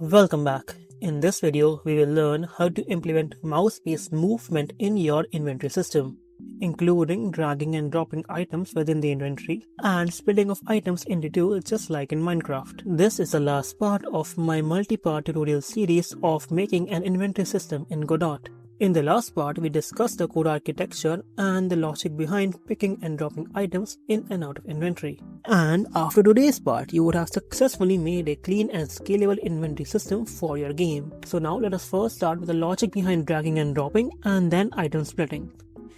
Welcome back. In this video, we will learn how to implement mouse-based movement in your inventory system, including dragging and dropping items within the inventory and splitting of items into two just like in Minecraft. This is the last part of my multi-part tutorial series of making an inventory system in Godot. In the last part, we discussed the code architecture and the logic behind picking and dropping items in and out of inventory. And after today's part, you would have successfully made a clean and scalable inventory system for your game. So now let us first start with the logic behind dragging and dropping and then item splitting.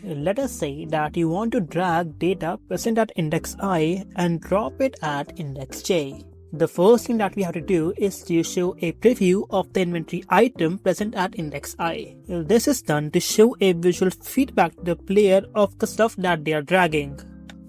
Let us say that you want to drag data present at index I and drop it at index j. The first thing that we have to do is to show a preview of the inventory item present at index I. This is done to show a visual feedback to the player of the stuff that they are dragging.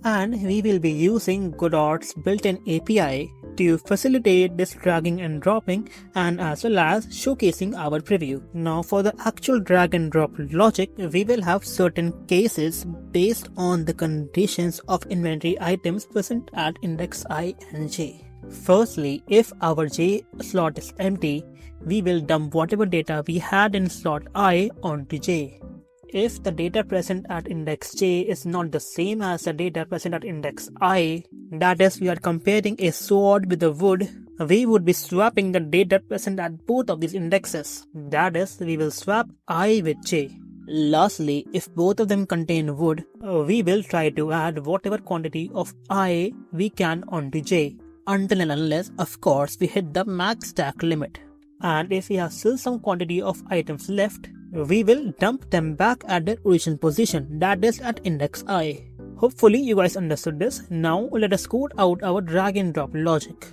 And we will be using Godot's built-in API to facilitate this dragging and dropping and as well as showcasing our preview. Now for the actual drag and drop logic, we will have certain cases based on the conditions of inventory items present at index I and j. Firstly, if our j slot is empty, we will dump whatever data we had in slot I onto j. If the data present at index j is not the same as the data present at index I, that is, we are comparing a sword with a wood, we would be swapping the data present at both of these indexes. That is, we will swap I with j. Lastly, if both of them contain wood, we will try to add whatever quantity of I we can onto j, until and unless, of course, we hit the max stack limit. And if we have still some quantity of items left, we will dump them back at their original position, that is at index I. Hopefully you guys understood this. Now let us code out our drag and drop logic.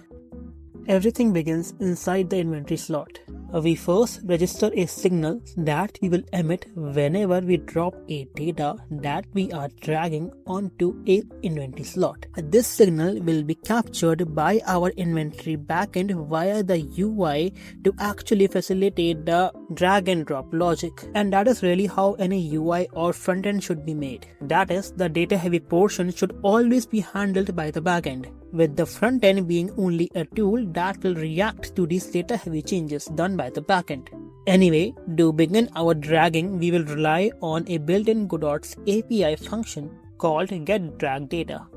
Everything begins inside the inventory slot. We first register a signal that we will emit whenever we drop a data that we are dragging onto a inventory slot. This signal will be captured by our inventory backend via the UI to actually facilitate the drag and drop logic. And that is really how any UI or frontend should be made. That is, the data heavy portion should always be handled by the backend, with the front end being only a tool that will react to these data heavy changes done by the backend. Anyway, to begin our dragging, we will rely on a built-in Godot's API function called getDragData.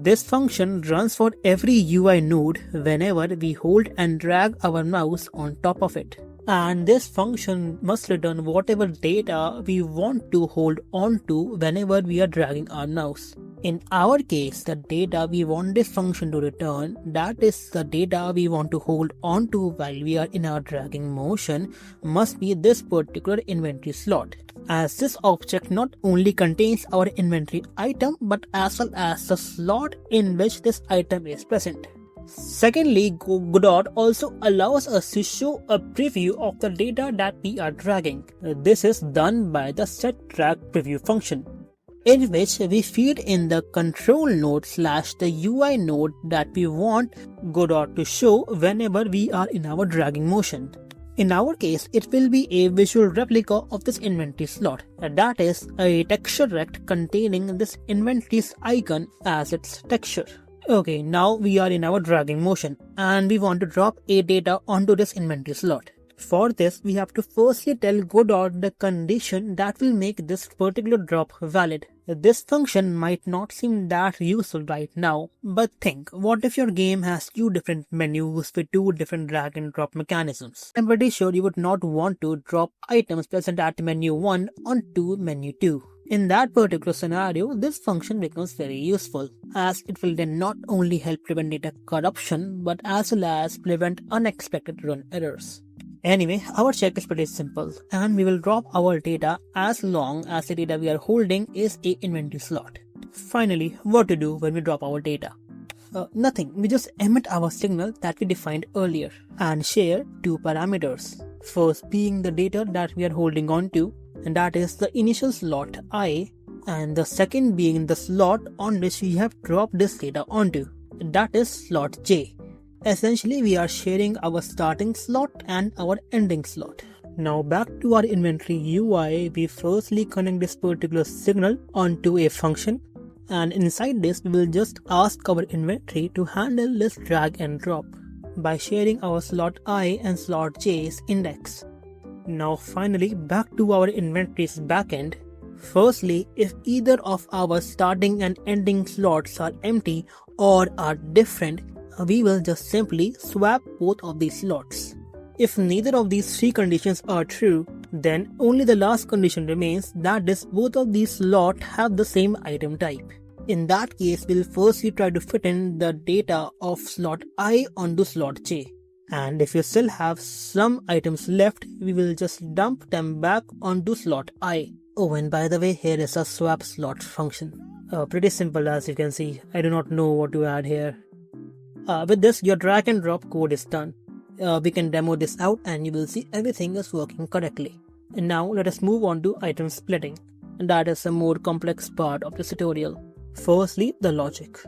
This function runs for every UI node whenever we hold and drag our mouse on top of it. And this function must return whatever data we want to hold on to whenever we are dragging our mouse. In our case, the data we want this function to return, that is the data we want to hold on to while we are in our dragging motion, must be this particular inventory slot, as this object not only contains our inventory item but as well as the slot in which this item is present. Secondly, Godot also allows us to show a preview of the data that we are dragging. This is done by the setDragPreview function, in which we feed in the control node / the UI node that we want Godot to show whenever we are in our dragging motion. In our case, it will be a visual replica of this inventory slot, that is, a texture rect containing this inventory's icon as its texture. Okay, now we are in our dragging motion and we want to drop a data onto this inventory slot. For this, we have to firstly tell Godot the condition that will make this particular drop valid. This function might not seem that useful right now, but think, what if your game has two different menus with two different drag and drop mechanisms? I'm pretty sure you would not want to drop items present at menu 1 onto menu 2. In that particular scenario, this function becomes very useful, as it will then not only help prevent data corruption, but as well as prevent unexpected run errors. Anyway, our check is pretty simple, and we will drop our data as long as the data we are holding is a inventory slot. Finally, what to do when we drop our data? Nothing, we just emit our signal that we defined earlier and share two parameters. First being the data that we are holding on to, and that is the initial slot I, and the second being the slot on which we have dropped this data onto, that is slot j. Essentially, we are sharing our starting slot and our ending slot. Now back to our inventory UI, we firstly connect this particular signal onto a function, and inside this we will just ask our inventory to handle this drag and drop. by sharing our slot I and slot J's index. Now finally, back to our inventories backend. Firstly, if either of our starting and ending slots are empty or are different, we will just simply swap both of these slots. If neither of these three conditions are true, then only the last condition remains, that is, both of these slots have the same item type. In that case, we'll firstly try to fit in the data of slot I onto slot J. And if you still have some items left, we will just dump them back onto slot I. Oh, and by the way, here is a swap slot function. Pretty simple, as you can see. I do not know what to add here. With this, your drag and drop code is done. We can demo this out and you will see everything is working correctly. And now let us move on to item splitting. And that is a more complex part of this tutorial. Firstly, the logic.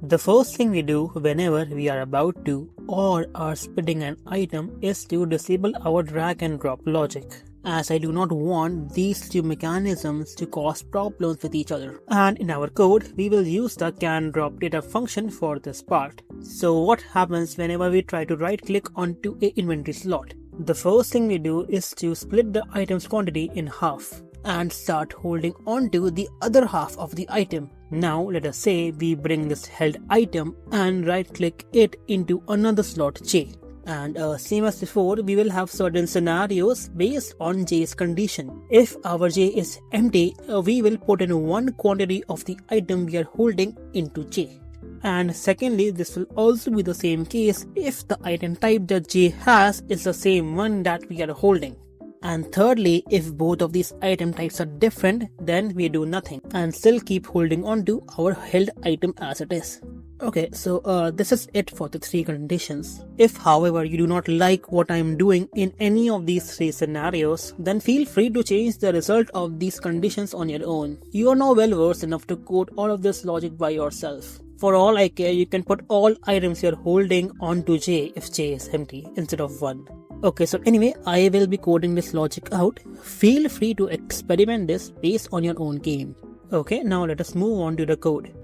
The first thing we do whenever we are about to or are splitting an item is to disable our drag and drop logic, as I do not want these two mechanisms to cause problems with each other. And in our code, we will use the can drop data function for this part. So what happens whenever we try to right click onto a inventory slot? The first thing we do is to split the item's quantity in half and start holding onto the other half of the item. Now let us say we bring this held item and right click it into another slot J. And same as before, we will have certain scenarios based on J's condition. If our J is empty, we will put in one quantity of the item we are holding into J. And secondly, this will also be the same case if the item type that J has is the same one that we are holding. And thirdly, if both of these item types are different, then we do nothing and still keep holding on to our held item as it is. Okay, so this is it for the three conditions. If however you do not like what I am doing in any of these three scenarios, then feel free to change the result of these conditions on your own. You are now well versed enough to code all of this logic by yourself. For all I care, you can put all items you're holding onto J if J is empty instead of 1. Okay, so anyway, I will be coding this logic out. Feel free to experiment this based on your own game. Okay, now let us move on to the code.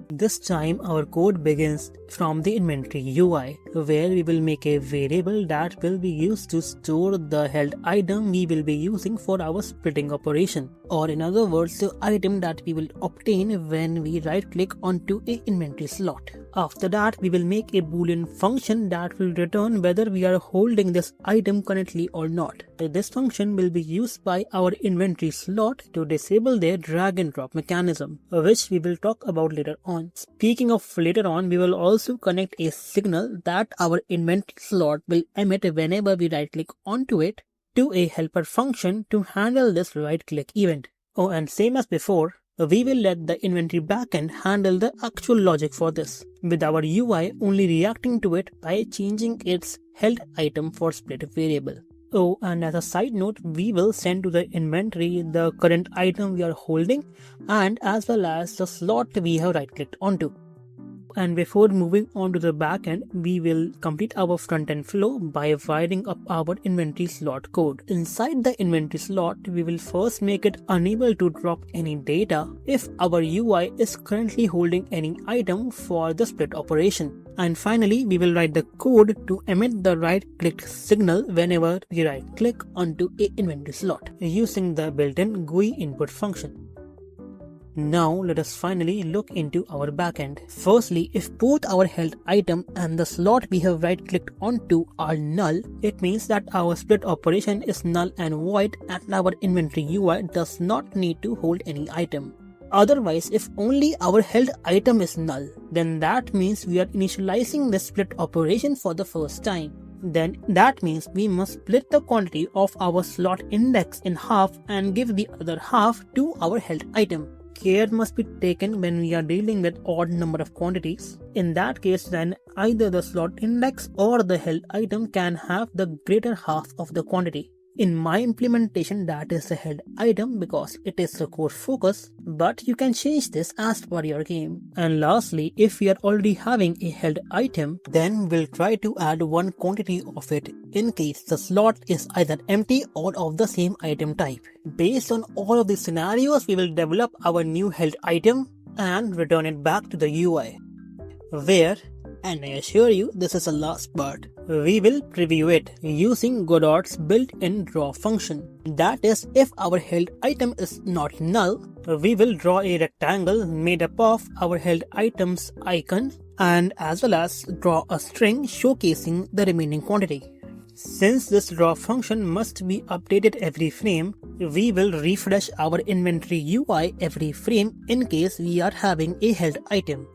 This time our code begins from the inventory UI, where we will make a variable that will be used to store the held item we will be using for our splitting operation, or in other words, the item that we will obtain when we right click onto a inventory slot. After that, we will make a boolean function that will return whether we are holding this item currently or not. This function will be used by our inventory slot to disable their drag and drop mechanism, which we will talk about later on. Speaking of later on, we will also connect a signal that our inventory slot will emit whenever we right click onto it to a helper function to handle this right click event. Oh, and same as before, we will let the inventory backend handle the actual logic for this, with our UI only reacting to it by changing its held item for split variable. Oh, and as a side note, we will send to the inventory the current item we are holding and as well as the slot we have right clicked onto. And before moving on to the backend, we will complete our front-end flow by wiring up our inventory slot code. Inside the inventory slot, we will first make it unable to drop any data if our UI is currently holding any item for the split operation. And finally, we will write the code to emit the right-click signal whenever we right-click onto a inventory slot using the built-in GUI input function. Now let us finally look into our backend. Firstly, if both our held item and the slot we have right-clicked onto are null, it means that our split operation is null and void and our inventory UI does not need to hold any item. Otherwise, if only our held item is null, then that means we are initializing the split operation for the first time. Then that means we must split the quantity of our slot index in half and give the other half to our held item. Care must be taken when we are dealing with odd number of quantities. In that case, then either the slot index or the held item can have the greater half of the quantity. In my implementation, that is the held item because it is the core focus, but you can change this as per your game. And lastly, if we are already having a held item, then we'll try to add one quantity of it in case the slot is either empty or of the same item type. Based on all of these scenarios, we will develop our new held item and return it back to the UI, where And I assure you, this is the last part. We will preview it using Godot's built-in draw function. That is, if our held item is not null, we will draw a rectangle made up of our held item's icon and as well as draw a string showcasing the remaining quantity. Since this draw function must be updated every frame, we will refresh our inventory UI every frame in case we are having a held item.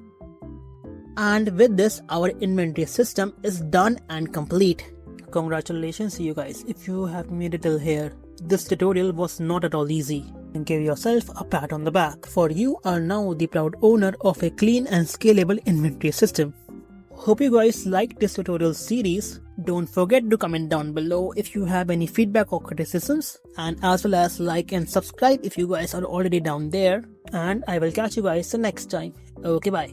And with this, our inventory system is done and complete. Congratulations you guys if you have made it till here. This tutorial was not at all easy. Give yourself a pat on the back, for you are now the proud owner of a clean and scalable inventory system. Hope you guys liked this tutorial series. Don't forget to comment down below if you have any feedback or criticisms, and as well as like and subscribe if you guys are already down there. And I will catch you guys the next time. Okay, bye.